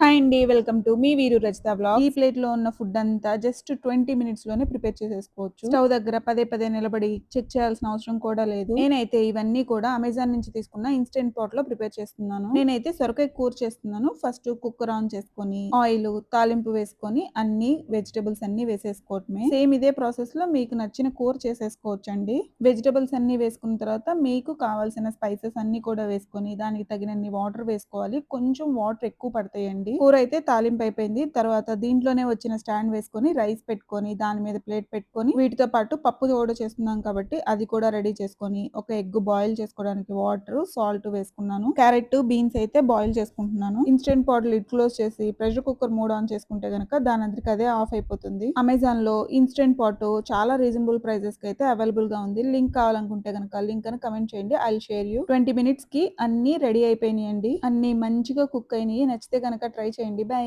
Hi అండి. Welcome to me వీరు Rachitha vlogs. ఈ ప్లేట్‌లో ఉన్న ఫుడ్ అంతా జస్ట్ 20 మినిట్స్‌లోనే ప్రిపేర్ చేసేసుకోవచ్చు. స్టవ్ దగ్గర పదే పదే నిలబడి చెక్ చేయాల్సిన అవసరం కూడా లేదు. నేనైతే ఇవన్నీ కూడా అమెజాన్ నుంచి తీసుకున్న ఇన్‌స్టంట్ పాట్‌లో ప్రిపేర్ చేస్తున్నాను. నేనైతే సొరకాయ కూర చేస్తున్నాను. ఫస్ట్ కుక్కర్ ఆన్ చేసుకొని, ఆయిల్, తాలింపు వేసుకొని అన్ని వెజిటబుల్స్ అన్నీ వేసేసుకోవటమే. సేమ్ ఇదే ప్రాసెస్‌లో మీకు నచ్చిన కూర చేసేసుకోవచ్చండి. వెజిటబుల్స్ అన్నీ వేసుకున్న తర్వాత మీకు కావాల్సిన స్పైసెస్ అన్నీ కూడా వేసుకొని, దానికి తగినన్ని వాటర్ వేసుకోవాలి. కొంచెం వాటర్ ఎక్కువ పడతాయండి. కూర అయితే తాలింపు అయిపోయింది. తర్వాత దీంట్లోనే వచ్చిన స్టాండ్ వేసుకొని రైస్ పెట్టుకొని దాని మీద ప్లేట్ పెట్టుకొని వీటితో పాటు పప్పు కూడా చేస్తున్నాం కాబట్టి అది కూడా రెడీ చేసుకొని ఒక ఎగ్ బాయిల్ చేసుకోవడానికి వాటర్, సాల్ట్ వేసుకున్నాను. క్యారెట్, బీన్స్ అయితే బాయిల్ చేసుకుంటున్నాను. ఇన్స్టెంట్ పాట్ లిడ్ క్లోజ్ చేసి ప్రెషర్ కుక్కర్ మోడ్ ఆన్ చేసుకుంటే గనక దాని అంతటికి అదే ఆఫ్ అయిపోతుంది. అమెజాన్ లో ఇన్స్టెంట్ పాట్ చాలా రీజనబుల్ ప్రైజెస్ కి అయితే అవైలబుల్ గా ఉంది. లింక్ కావాలనుకుంటే గనక లింక్ అని కమెంట్ చేయండి. I will share you. 20 minutes కి అన్ని రెడీ అయిపోయినాయండి. అన్ని మంచిగా కుక్ అయినాయి. నచ్చితే గనక ట్రై చేయండి. బై.